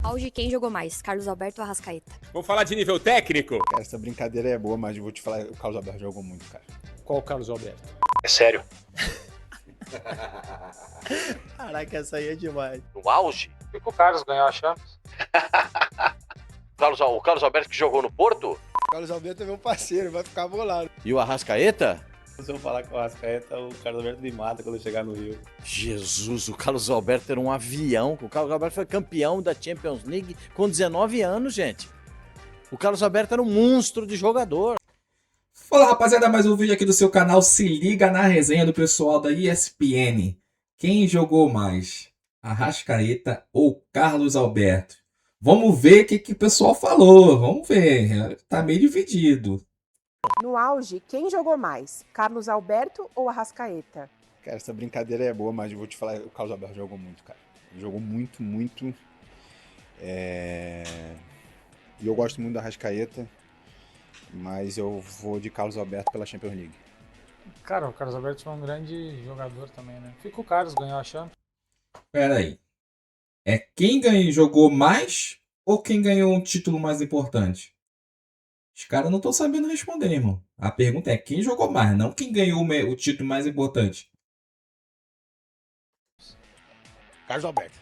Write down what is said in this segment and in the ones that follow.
Auge, quem jogou mais? Carlos Alberto ou Arrascaeta? Vamos falar de nível técnico? Cara, essa brincadeira é boa, mas eu vou te falar, o Carlos Alberto jogou muito, cara. Qual o Carlos Alberto? É sério. Caraca, essa aí é demais. No auge? Por que o Carlos ganhou a Champions? O Carlos Alberto que jogou no Porto? O Carlos Alberto é meu parceiro, vai ficar bolado. E o Arrascaeta? Se eu falar com o Arrascaeta, o Carlos Alberto me mata quando eu chegar no Rio. Jesus, o Carlos Alberto era um avião. O Carlos Alberto foi campeão da Champions League com 19 anos, gente. O Carlos Alberto era um monstro de jogador. Fala, rapaziada, mais um vídeo aqui do seu canal. Se liga na resenha do pessoal da ESPN. Quem jogou mais? Arrascaeta ou Carlos Alberto? Vamos ver o que o pessoal falou. Vamos ver. Tá meio dividido. No auge, quem jogou mais? Carlos Alberto ou Arrascaeta? Cara, essa brincadeira é boa, mas eu vou te falar, o Carlos Alberto jogou muito, cara. Ele jogou muito, muito. E eu gosto muito da Arrascaeta, mas eu vou de Carlos Alberto pela Champions League. Cara, o Carlos Alberto foi um grande jogador também, né? Fica o Carlos ganhou a Champions. Pera aí. É quem jogou mais ou quem ganhou um título mais importante? Os caras não estão sabendo responder, irmão. A pergunta é quem jogou mais, não quem ganhou o título mais importante. Carlos Alberto.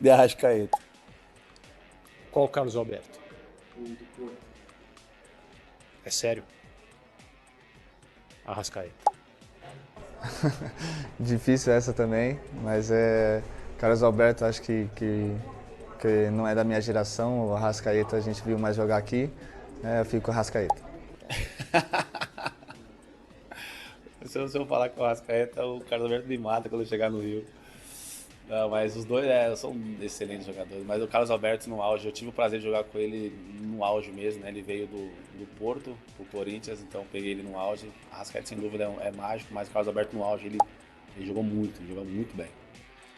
De Arrascaeta. Qual o Carlos Alberto? É sério. Arrascaeta. Difícil essa também, mas Carlos Alberto acho que não é da minha geração. O Arrascaeta a gente viu mais jogar aqui, eu fico com o Arrascaeta. Se eu falar com o Arrascaeta, o Carlos Alberto me mata quando eu chegar no Rio. Não, mas os dois são excelentes jogadores. Mas o Carlos Alberto no auge, eu tive o prazer de jogar com ele no auge mesmo, né? Ele veio do Porto pro Corinthians, então peguei ele no auge. O Arrascaeta sem dúvida é mágico, mas o Carlos Alberto no auge, ele jogou muito bem.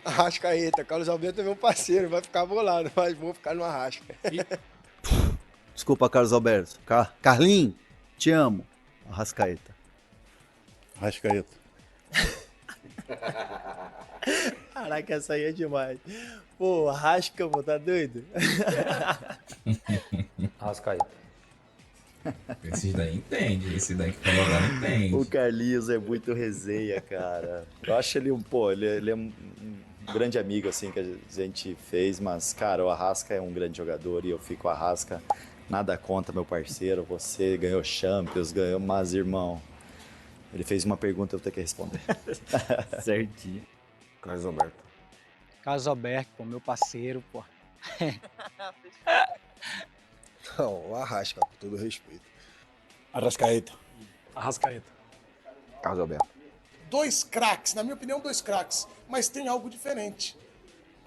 Arrascaeta, Carlos Alberto é meu parceiro, vai ficar bolado, mas vou ficar no Arrasca. Desculpa, Carlos Alberto. Carlinhos, te amo. Arrascaeta. Arrascaeta. Caraca, essa aí é demais. Pô, Arrasca, pô, tá doido? Arrascaeta. Esses daí entende, esse daí que falou agora entende. O Carlinhos é muito resenha, cara. Eu acho ele ele é um grande amigo, assim, que a gente fez, mas, cara, o Arrasca é um grande jogador e eu fico Arrasca. Nada contra, meu parceiro. Você ganhou Champions, mas, irmão, ele fez uma pergunta, eu tenho que responder. Certinho. Carlos Alberto. Carlos Alberto, pô, meu parceiro, pô. Não, o Arrasca, com todo respeito. Arrascaeta. Arrascaeta. Carlos Alberto. Dois craques, na minha opinião, dois craques, mas tem algo diferente.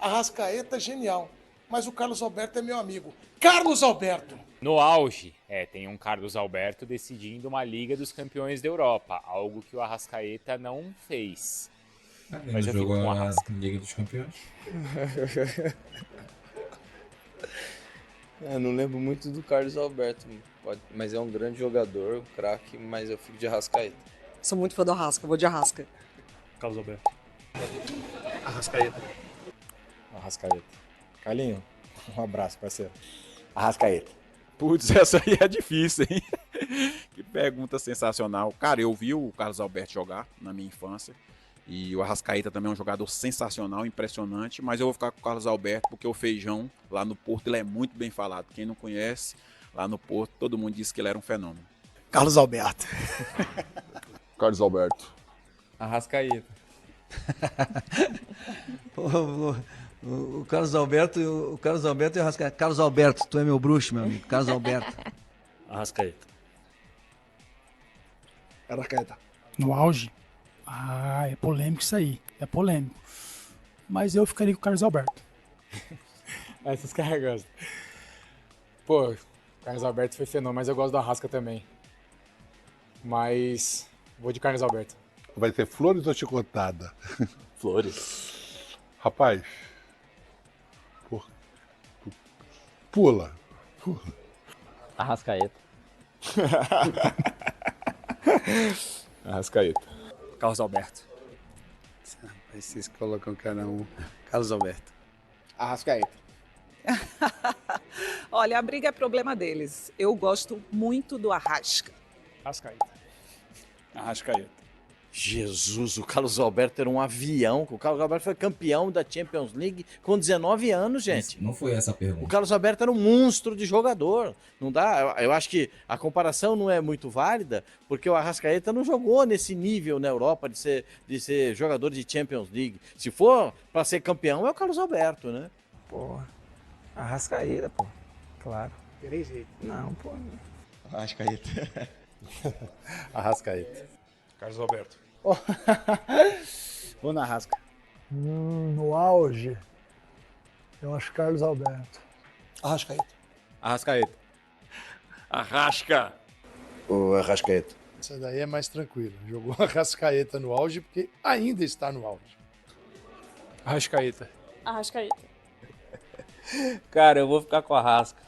Arrascaeta, genial, mas o Carlos Alberto é meu amigo. Carlos Alberto! No auge, tem um Carlos Alberto decidindo uma Liga dos Campeões da Europa, algo que o Arrascaeta não fez. Mas eu fico jogou com o a Arrasca. Liga dos Campeões. Eu não lembro muito do Carlos Alberto, mas é um grande jogador, um craque, mas eu fico de Arrascaeta. Sou muito fã do Arrasca, vou de Arrasca. Carlos Alberto. Arrascaeta. Arrascaeta. Carlinho, um abraço, parceiro. Arrascaeta. Putz, essa aí é difícil, hein? Que pergunta sensacional. Cara, eu vi o Carlos Alberto jogar na minha infância. E o Arrascaeta também é um jogador sensacional, impressionante. Mas eu vou ficar com o Carlos Alberto porque o Feijão, lá no Porto, ele é muito bem falado. Quem não conhece, lá no Porto, todo mundo diz que ele era um fenômeno. Carlos Alberto. Carlos Alberto. Arrascaeta. O Carlos Alberto e o Arrascaeta. Carlos Alberto, tu é meu bruxo, meu amigo. Carlos Alberto. Arrascaeta. Arrascaeta. No auge? É polêmico isso aí, é polêmico. Mas eu ficaria com o Carlos Alberto. Essas caras gostam. Pô, o Carlos Alberto foi fenômeno, mas eu gosto do Arrasca também. Mas vou de Carlos Alberto. Vai ter flores ou chicotada? Flores. Rapaz. Pula. Arrascaeta. Arrascaeta. Carlos Alberto. Aí vocês colocam cada um. Carlos Alberto. Arrascaeta. Olha, a briga é problema deles. Eu gosto muito do Arrasca. Arrascaeta. Arrascaeta. Jesus, o Carlos Alberto era um avião. O Carlos Alberto foi campeão da Champions League com 19 anos, gente. Não foi essa a O pergunta. Carlos Alberto era um monstro de jogador. Não dá. Eu acho que a comparação não é muito válida, porque o Arrascaeta não jogou nesse nível na Europa de ser jogador de Champions League. Se for para ser campeão, é o Carlos Alberto, né? Pô, Arrascaeta, pô. Claro. Tem jeito. Não, pô. Arrascaeta. Arrascaeta. Carlos Alberto. Vou na Arrasca. No auge, eu acho Carlos Alberto. Arrascaeta. Arrascaeta. Arrasca. O Arrascaeta. Essa daí é mais tranquilo. Jogou Arrascaeta no auge porque ainda está no auge. Arrascaeta. Arrascaeta. Cara, eu vou ficar com a Arrasca.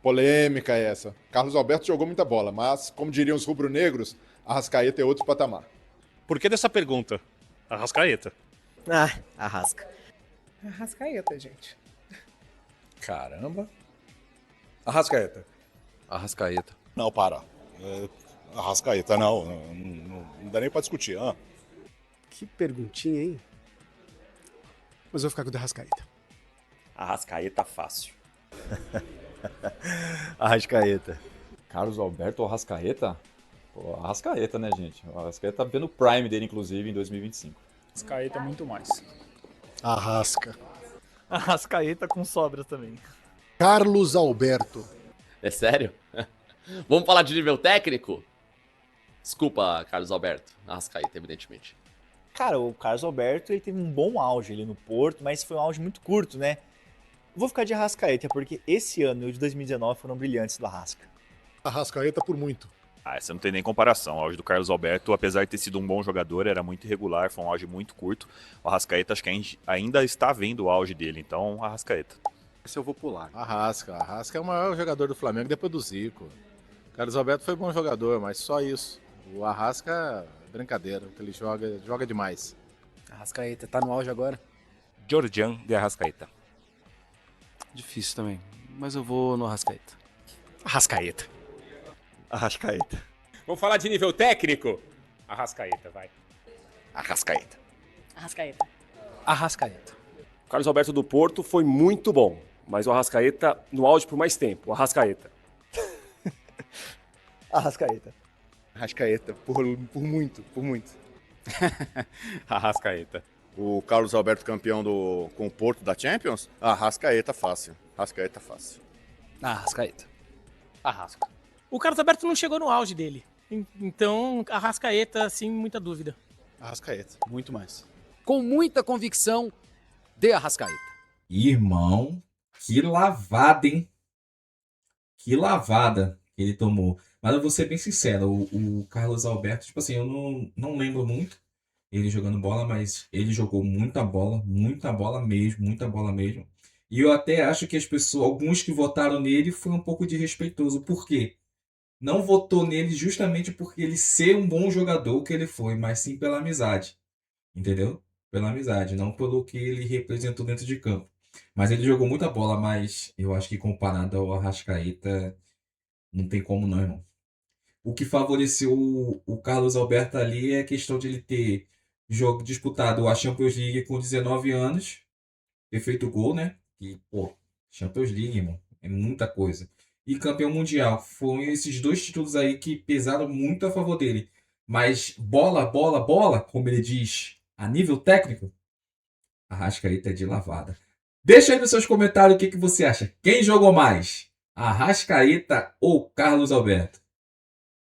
Polêmica essa. Carlos Alberto jogou muita bola, mas, como diriam os rubro-negros, Arrascaeta é outro patamar. Por que dessa pergunta? Arrascaeta. Arrasca. Arrascaeta, gente. Caramba. Arrascaeta. Arrascaeta. Não, para. Arrascaeta, não dá nem pra discutir. Que perguntinha, hein? Mas eu vou ficar com o Arrascaeta. Arrascaeta fácil. Arrascaeta. Carlos Alberto ou Arrascaeta? Pô, Arrascaeta, né, gente? O Arrascaeta tá vendo o prime dele, inclusive, em 2025. Arrascaeta muito mais. Arrasca. Arrascaeta com sobras também. Carlos Alberto. É sério? Vamos falar de nível técnico? Desculpa, Carlos Alberto. Arrascaeta, evidentemente. Cara, o Carlos Alberto ele teve um bom auge ali no Porto, mas foi um auge muito curto, né? Vou ficar de Arrascaeta, porque esse ano e o de 2019 foram brilhantes do Arrasca. Arrascaeta por muito. Essa não tem nem comparação. O auge do Carlos Alberto, apesar de ter sido um bom jogador, era muito irregular, foi um auge muito curto. O Arrascaeta acho que ainda está vendo o auge dele, então Arrascaeta. Esse eu vou pular. Arrasca é o maior jogador do Flamengo depois do Zico. O Carlos Alberto foi bom jogador, mas só isso. O Arrasca é brincadeira, o que ele joga demais. Arrascaeta, tá no auge agora? Jorjan de Arrascaeta. Difícil também, mas eu vou no Arrascaeta. Arrascaeta. Arrascaeta. Vamos falar de nível técnico? Arrascaeta, vai. Arrascaeta. Arrascaeta. Arrascaeta. O Carlos Alberto do Porto foi muito bom, mas o Arrascaeta no auge por mais tempo. O Arrascaeta. Arrascaeta. Arrascaeta, por muito. Arrascaeta. O Carlos Alberto campeão com o Porto da Champions? Arrascaeta fácil. Arrascaeta fácil. Arrascaeta. Arrasca. O Carlos Alberto não chegou no auge dele. Então, Arrascaeta, sem muita dúvida. Arrascaeta, muito mais. Com muita convicção, de Arrascaeta. Irmão, que lavada, hein? Que lavada que ele tomou. Mas eu vou ser bem sincero, o Carlos Alberto, tipo assim, eu não lembro muito ele jogando bola, mas ele jogou muita bola mesmo. E eu até acho que as pessoas, alguns que votaram nele, foi um pouco desrespeitoso. Por quê? Não votou nele justamente porque ele ser um bom jogador que ele foi, mas sim pela amizade. Entendeu? Pela amizade, não pelo que ele representou dentro de campo. Mas ele jogou muita bola, mas eu acho que comparado ao Arrascaeta, não tem como não, irmão. O que favoreceu o Carlos Alberto ali é a questão de ele ter disputado a Champions League com 19 anos, ter feito gol, né? E, pô, Champions League, irmão, é muita coisa. E campeão mundial, foram esses dois títulos aí que pesaram muito a favor dele. Mas bola, como ele diz, a nível técnico, Arrascaeta é de lavada. Deixa aí nos seus comentários o que você acha. Quem jogou mais? Arrascaeta ou Carlos Alberto?